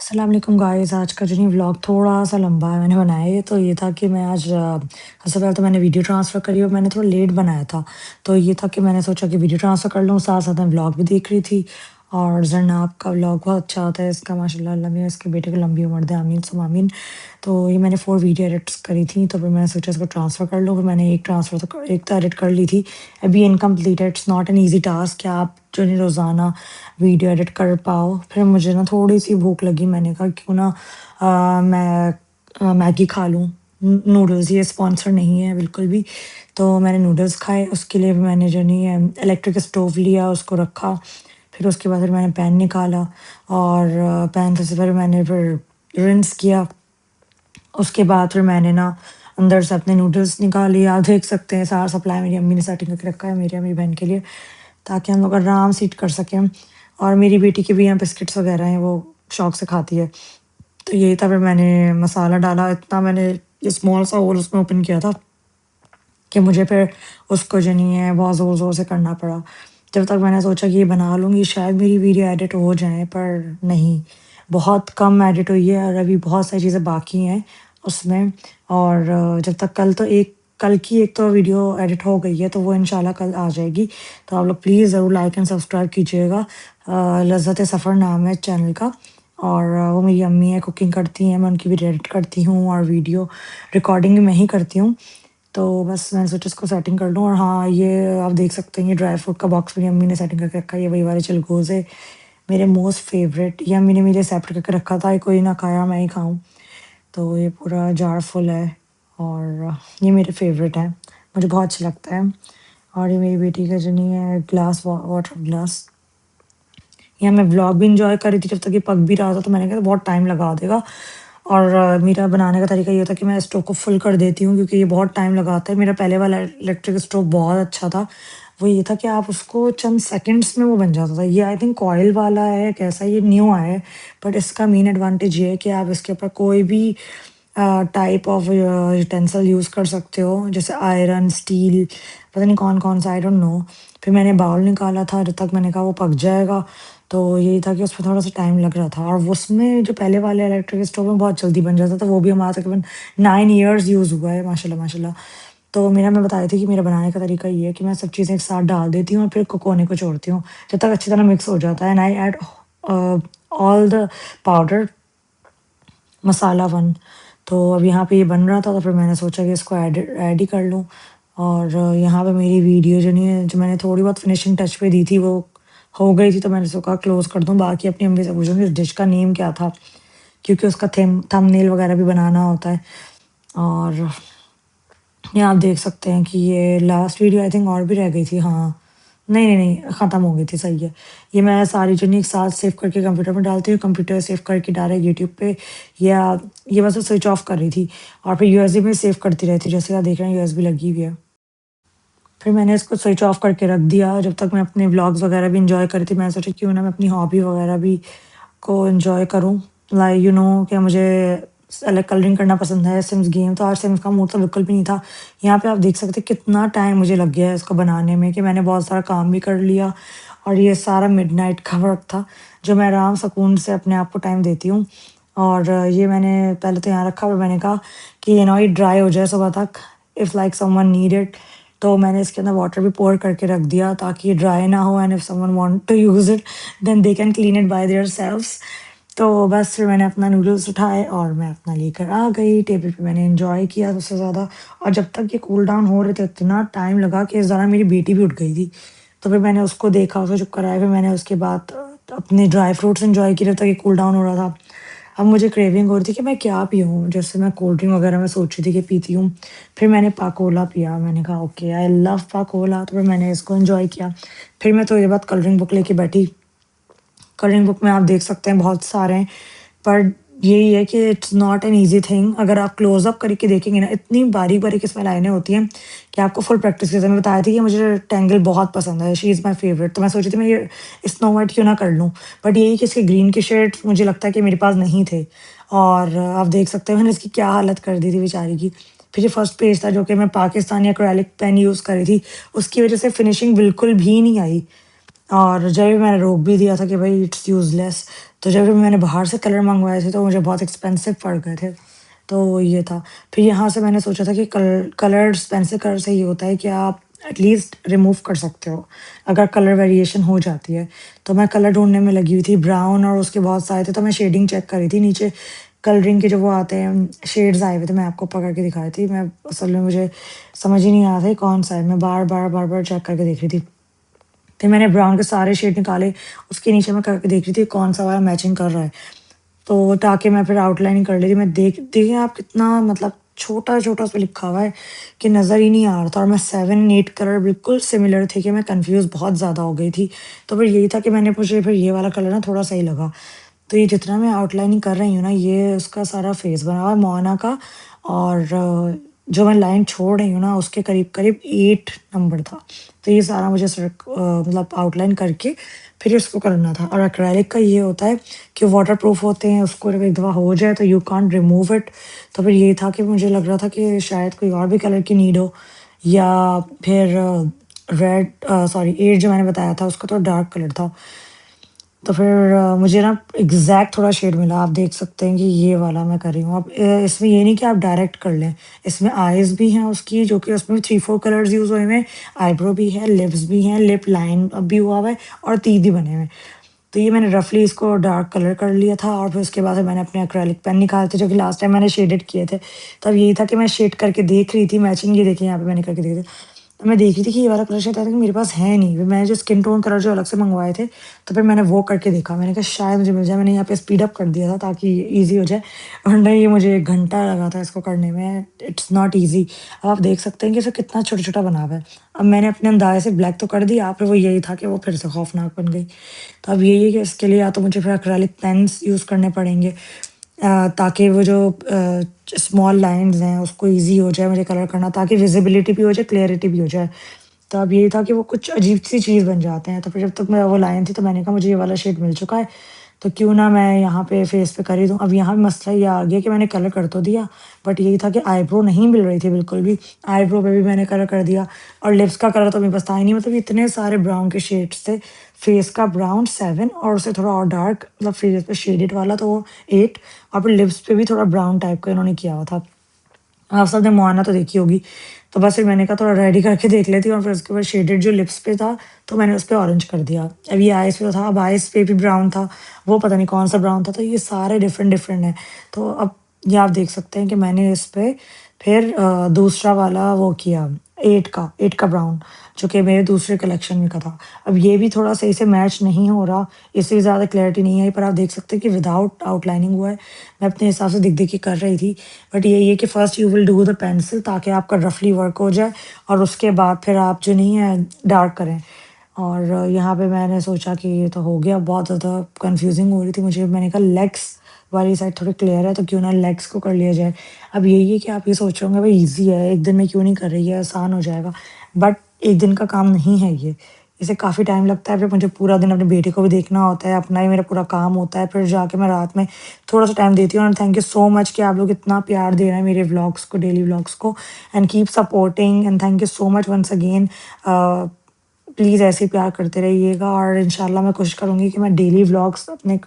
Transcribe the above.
अस्सलाम वालेकुम गाइस। आज का जो नहीं व्लॉग थोड़ा-सा लंबा है, मैंने बनाया ये तो ये था कि मैं आज सबसे पहले तो मैंने वीडियो ट्रांसफ़र करी और मैंने थोड़ा लेट बनाया था। तो ये था कि मैंने सोचा कि वीडियो ट्रांसफ़र कर लूँ, साथ-साथ मैं व्लॉग भी देख रही थी और ज़रनाब का व्लॉग बहुत अच्छा होता है इसका माशाल्लाह। अल्लाह मियाँ इसके बेटे को लंबी उम्र दे, आमीन सुम्मा आमीन। तो ये मैंने 4 वीडियो एडिट्स करी थी, तो फिर मैंने सोचा इसको ट्रांसफ़र कर लूँ। फिर मैंने एक तो एडिट कर ली थी, अभी इनकम्प्लीट है। It's not an easy task कि आप जो नहीं रोज़ाना वीडियो एडिट कर पाओ। फिर मुझे ना थोड़ी-सी भूख लगी, मैंने कहा क्यों ना मैं मैगी खा लूँ। नूडल्स, ये स्पॉन्सर नहीं है बिल्कुल भी। तो मैंने नूडल्स खाए, उसके लिए मैंने जो नहीं है इलेक्ट्रिक स्टोव लिया, उसको रखा। फिर उसके बाद फिर मैंने पैन निकाला और पैन से फिर मैंने फिर रिंस किया। उसके बाद फिर मैंने ना अंदर से अपने नूडल्स निकाले। आप देख सकते हैं सारा सप्लाई मेरी अम्मी ने सेटिंग करके रखा है मेरी और मेरी बहन के लिए, ताकि हम लोग आराम से ईट कर सकें। और मेरी बेटी के भी यहाँ बिस्किट्स वगैरह हैं, वो शौक से खाती है। तो यही था, फिर मैंने मसाला डाला। इतना मैंने ये स्मॉल सा होल उसमें ओपन किया था कि मुझे फिर उसको जो नहीं है बहुत ज़ोर-ज़ोर से करना पड़ा। जब तक मैंने सोचा कि ये बना लूँगी शायद मेरी वीडियो एडिट हो जाए, पर नहीं, बहुत कम एडिट हुई है और अभी बहुत सारी चीज़ें बाकी हैं उसमें। और जब तक कल की एक तो वीडियो एडिट हो गई है, तो वो इंशाल्लाह कल आ जाएगी। तो आप लोग प्लीज़ ज़रूर लाइक एंड सब्सक्राइब कीजिएगा। लज़्ज़त सफ़र नाम है चैनल का। और वो मेरी अम्मी है, कुकिंग करती हैं, मैं उनकी भी एडिट करती हूँ और वीडियो रिकॉर्डिंग भी मैं ही करती हूँ। तो बस मैंने सोचा इसको सेटिंग कर लूँ। और हाँ, ये आप देख सकते हैं, ये ड्राई फ्रूट का बॉक्स मेरी अम्मी ने सेटिंग करके रखा है। ये वही वाले चिलगोज़े मेरे मोस्ट फेवरेट, ये अम्मी ने मेरे सेपरेट करके रखा था, ये कोई ना खाया मैं ही खाऊँ। तो ये पूरा जार फुल है और ये मेरे फेवरेट हैं, मुझे बहुत अच्छा लगता है। और ये मेरी बेटी का जो नहीं है ग्लास, वाटर ग्लास। यहाँ मैं व्लॉग भी एन्जॉय कर रही थी, जब तक ये पक भी रहा था तो मैंने कहा बहुत टाइम लगा देगा। और मेरा बनाने का तरीका ये था कि मैं स्टोव को फुल कर देती हूँ, क्योंकि ये बहुत टाइम लगाता है। मेरा पहले वाला इलेक्ट्रिक स्टोव बहुत अच्छा था, वो ये था कि आप उसको चंद सेकंड्स में वो बन जाता था। ये आई थिंक कॉइल वाला है, कैसा ये न्यू आया है, बट इसका मेन एडवांटेज ये है कि आप इसके ऊपर कोई भी टाइप ऑफ यूटेंसिल यूज़ कर सकते हो, जैसे आयरन, स्टील, पता नहीं कौन-कौन सा, आई डोंट नो। फिर मैंने बाउल निकाला था, जब तक मैंने कहा वो पक जाएगा, तो यही था कि उसमें थोड़ा-सा टाइम लग रहा था। और वो उसमें जो पहले वाले इलेक्ट्रिक स्टोव में बहुत जल्दी बन जाता था, वो भी हमारा तकरीबन 9 इयर्स यूज़ हुआ है माशाल्लाह, माशाल्लाह। तो मैं बता रही थी कि मेरा बनाने का तरीका ये है कि मैं सब चीज़ें एक साथ डाल देती हूँ और फिर कुक होने को छोड़ती हूँ, जब तक अच्छी तरह मिक्स हो जाता है। And I add all the powder masala one. तो अब यहाँ पे ये बन रहा था, तो फिर मैंने सोचा कि इसको ऐड ही कर लूँ। और यहाँ पे मेरी वीडियो जो नहीं है, जो मैंने थोड़ी बहुत फिनिशिंग टच पे दी थी, वो हो गई थी, तो मैंने सोचा क्लोज़ कर दूँ। बाकी अपनी अम्मी से पूछूँगी इस डिश का नेम क्या था, क्योंकि उसका थंबनेल वगैरह भी बनाना होता है। और ये आप देख सकते हैं कि ये लास्ट वीडियो आई थिंक और भी रह गई थी। हाँ, नहीं, ख़त्म हो गई थी, सही है। ये मैं सारी चीज़ें एक साथ सेव करके कंप्यूटर में डालती हूँ, कंप्यूटर सेव करके डायरेक्ट यूट्यूब पे, या ये बस स्विच ऑफ कर रही थी और फिर यूएसबी में सेव करती रहती, जैसे आप देख रहे हैं यूएसबी लगी हुई है। फिर मैंने इसको स्विच ऑफ करके रख दिया, जब तक मैं अपने व्लॉग्स वगैरह भी एन्जॉय कर रही थी। मैंने सोचा क्यों ना मैं अपनी हॉबी वगैरह भी को एन्जॉय करूँ। लाइक कि मुझे अलग कलरिंग करना पसंद है, सिम्स गेम, तो आज सिम्स का मूड तो बिल्कुल भी नहीं था। यहाँ पे आप देख सकते हैं कितना टाइम मुझे लग गया है इसको बनाने में, कि मैंने बहुत सारा काम भी कर लिया और ये सारा मिडनाइट का वर्क था, जो मैं आराम सुकून से अपने आप को टाइम देती हूँ। और ये मैंने पहले तो यहाँ रखा, और मैंने कहा कि ये ड्राई हो जाए सुबह तक, if like someone need it. तो मैंने इसके अंदर वाटर भी पोर करके रख दिया, ताकि ये ड्राई ना हो, and if someone want to use it then they can clean it by themselves. तो बस फिर मैंने अपना नूडल्स उठाए और मैं अपना लेकर आ गई टेबल पे। मैंने एन्जॉय किया सबसे ज़्यादा। और जब तक ये कूल डाउन हो रहे थे, इतना टाइम लगा कि इस दौरान मेरी बेटी भी उठ गई थी। तो फिर मैंने उसको देखा, उसे चुप कराया, फिर मैंने उसके बाद अपने ड्राई फ्रूट्स एन्जॉय किए जब तक ये कूल डाउन हो रहा था। अब मुझे क्रेविंग हो रही थी कि मैं क्या पीऊँ? जैसे मैं कोल्ड ड्रिंक वगैरह मैं सोच रही थी कि पीती हूँ। फिर मैंने पाकोला पिया, मैंने कहा ओके आई लव पाकोला, तो फिर मैंने इसको एन्जॉय किया। फिर मैं थोड़ी देर बाद कलरिंग बुक लेके बैठी। कलरिंग बुक में आप देख सकते हैं बहुत सारे हैं, पर यही है कि it's not an easy thing. अगर आप क्लोज़ अप करके देखेंगे ना, इतनी बारीक-बारीक इसमें लाइनें होती हैं कि आपको फुल प्रैक्टिस की ज़रूरत है। मैं बताया था कि मुझे टैंगल बहुत पसंद है, शी इज़ माय फेवरेट, तो मैं सोची थी मैं ये स्नो व्हाइट क्यों ना कर लूँ। बट यही कि इसके ग्रीन के शेड्स मुझे लगता है कि मेरे पास नहीं थे, और आप देख सकते हैं मैंने इसकी क्या हालत कर दी थी बेचारी की। फिर ये फर्स्ट पेज था, जो कि मैं पाकिस्तानी एक्रेलिक पेन यूज़ कर रही थी, उसकी वज़ह से फिनिशिंग बिल्कुल भी नहीं आई। اور جب بھی میں نے روک بھی دیا تھا کہ بھائی اٹس یوزلیس، تو جب بھی میں نے باہر سے کلر منگوائے تھے تو مجھے بہت ایکسپینسو پڑ گئے تھے، تو یہ تھا۔ پھر یہاں سے میں نے سوچا تھا کہ کلر پینسل کلر سے یہ ہوتا ہے کہ آپ ایٹ لیسٹ ریموو کر سکتے ہو اگر کلر ویریشن ہو جاتی ہے۔ تو میں کلر ڈھونڈنے میں لگی ہوئی تھی، براؤن اور اس کے بہت سارے تھے، تو میں شیڈنگ چیک کر رہی تھی نیچے کلرنگ کے جو وہ آتے ہیں شیڈز آئے ہوئے تھے، میں آپ کو پکڑ کے دکھائی تھی، میں اصل میں مجھے سمجھ ہی نہیں آ رہا تھا کہ کون سا ہے، میں بار بار بار بار چیک کر کے دیکھ رہی تھی۔ پھر میں نے براؤن کے سارے شیڈ نکالے، اس کے نیچے میں کر کے دیکھ رہی تھی کون سا والا میچنگ کر رہا ہے، تو تاکہ میں پھر آؤٹ لائننگ کر لیتی۔ میں دیکھیں آپ کتنا مطلب چھوٹا چھوٹا اس پہ لکھا ہوا ہے کہ نظر ہی نہیں آ رہا تھا، اور میں 7 8 کلر بالکل سملر تھے کہ میں کنفیوز بہت زیادہ ہو گئی تھی۔ تو پھر یہی تھا کہ مجھے پھر یہ والا کلر نا تھوڑا صحیح لگا، تو یہ جتنا میں آؤٹ لائننگ کر رہی ہوں نا، یہ اس کا سارا فیس بنا ہوا ہے مونا کا، اور جو میں لائن چھوڑ رہی ہوں نا اس کے قریب قریب 8 نمبر تھا، تو یہ سارا مجھے مطلب آؤٹ لائن کر کے پھر اس کو کرنا تھا۔ اور ایکریلک کا یہ ہوتا ہے کہ واٹر پروف ہوتے ہیں، اس کو جب ایک دفعہ ہو جائے تو یو کانٹ ریموو اٹ۔ تو پھر یہ تھا کہ مجھے لگ رہا تھا کہ شاید کوئی اور بھی کلر کی نیڈ ہو، یا پھر ریڈ سوری 8 جو میں نے بتایا تھا اس کا تو ڈارک کلر تھا، تو پھر مجھے نا ایگزیکٹ تھوڑا شیڈ ملا، آپ دیکھ سکتے ہیں کہ یہ والا میں کر رہی ہوں۔ اب اس میں یہ نہیں کہ آپ ڈائریکٹ کر لیں، اس میں آئیز بھی ہیں اس کی، جو کہ اس میں 3 4 کلرز یوز ہوئے ہیں، آئی برو بھی ہے، لپس بھی ہیں، لپ لائن اب بھی ہوا ہوا ہے، اور تیر بھی بنے ہوئے ہیں۔ تو یہ میں نے رفلی اس کو ڈارک کلر کر لیا تھا، اور پھر اس کے بعد میں نے اپنے ایکریلک پین نکالے تھے جو کہ لاسٹ ٹائم میں نے شیڈڈ کیے تھے۔ تب یہی تھا کہ میں شیڈ کر کے دیکھ رہی تھی میچنگ، یہ دیکھیں یہاں پہ میں نے کر کے دیکھ رہی تو میں دیکھ رہی تھی کہ یہ والا کلر شاید میرے پاس ہے نہیں، پھر میں نے جو اسکن ٹون کلر جو الگ سے منگوائے تھے تو پھر میں نے وہ کر کے دیکھا، میں نے کہا شاید مجھے مل جائے، میں نے یہاں پہ اسپیڈ اپ کر دیا تھا تاکہ ایزی ہو جائے، ورنہ یہ مجھے 1 گھنٹہ لگا تھا اس کو کرنے میں، اٹس ناٹ ایزی۔ اب آپ دیکھ سکتے ہیں کہ اسے کتنا چھوٹا چھوٹا بنا ہوا ہے۔ اب میں نے اپنے اندازے سے بلیک تو کر دیا، پھر وہ یہی تھا کہ وہ پھر سے خوفناک بن گئی۔ تو اب یہی ہے کہ اس کے لیے یا تو مجھے پھر ایکریلک پینس یوز کرنے پڑیں گے، تاکہ وہ جو اسمال لائنز ہیں اس کو ایزی ہو جائے مجھے کلر کرنا، تاکہ ویزیبلٹی بھی ہو جائے، کلیئرٹی بھی ہو جائے۔ تو اب یہی تھا کہ وہ کچھ عجیب سی چیز بن جاتے ہیں، تو پھر جب تک میں وہ لائن تھی تو میں نے کہا مجھے یہ والا شیڈ مل چکا ہے تو کیوں نہ میں یہاں پہ فیس پہ کر ہی دوں۔ اب یہاں بھی مسئلہ یہ آ گیا کہ میں نے کلر کر تو دیا، بٹ یہی تھا کہ آئی برو نہیں مل رہی تھی بالکل بھی، آئی برو پہ بھی میں نے کلر کر دیا، اور لپس کا کلر تو میرے پاس تھا ہی نہیں، مطلب اتنے سارے براؤن کے شیڈس تھے، فیس کا براؤن 7 اور اسے تھوڑا اور ڈارک، مطلب فیس پہ شیڈڈ والا تو وہ 8، اور پھر لپس پہ بھی تھوڑا براؤن ٹائپ کا انہوں نے کیا ہوا تھا۔ آپ سب نے موانا تو دیکھی ہوگی، تو بس پھر میں نے کہا تھوڑا ریڈی کر کے دیکھ لیتی ہوں، اور پھر اس کے بعد شیڈڈ جو لپس پہ تھا تو میں نے اس پہ اورنج کر دیا۔ اب یہ آئیز پہ تھا، اب آئیز پہ بھی براؤن تھا، وہ پتہ نہیں کون سا براؤن تھا، تو یہ سارے ڈفرینٹ ڈفرینٹ ہیں۔ تو اب یہ آپ دیکھ سکتے ہیں کہ میں نے اس پہ پھر دوسرا والا وہ کیا 8 کا براؤن، جو کہ میرے دوسرے کلیکشن میں کا تھا۔ اب یہ بھی تھوڑا صحیح سے میچ نہیں ہو رہا، اس سے زیادہ کلیئرٹی نہیں آئی، پر آپ دیکھ سکتے ہیں کہ وداؤٹ آؤٹ لائننگ ہوا ہے، میں اپنے حساب سے دیکھ کے کر رہی تھی، بٹ یہی ہے کہ first you will do the pencil تاکہ آپ کا رفلی ورک ہو جائے، اور اس کے بعد پھر آپ جو نہیں ہے ڈارک کریں۔ اور یہاں پہ میں نے سوچا کہ یہ تو ہو گیا، بہت زیادہ کنفیوزنگ ہو رہی تھی مجھے، میں نے کہا لیگس والی سائڈ تھوڑی کلیئر ہے تو کیوں نہ لیگس کو کر لیا جائے۔ اب یہی ہے کہ آپ یہ سوچ رہے ہوں گے بھائی ایزی ہے، ایک دن میں کیوں نہیں کر رہی ہے، آسان ہو جائے گا، بٹ ایک دن کا کام نہیں ہے یہ، اسے کافی ٹائم لگتا ہے، پھر مجھے پورا دن اپنے بیٹے کو بھی دیکھنا ہوتا ہے، اپنا ہی میرا پورا کام ہوتا ہے، پھر جا کے میں رات میں تھوڑا سا ٹائم دیتی ہوں۔ اور تھینک یو سو مچ کہ آپ لوگ اتنا پیار دے رہے ہیں میرے ولاگس کو، ڈیلی ولاگس کو، and keep supporting, and thank you so much once again. Please ایسے ہی پیار کرتے رہیے گا، اور انشاءاللہ میں کوشش کروں گی کہ میں ڈیلی ولاگس اپنے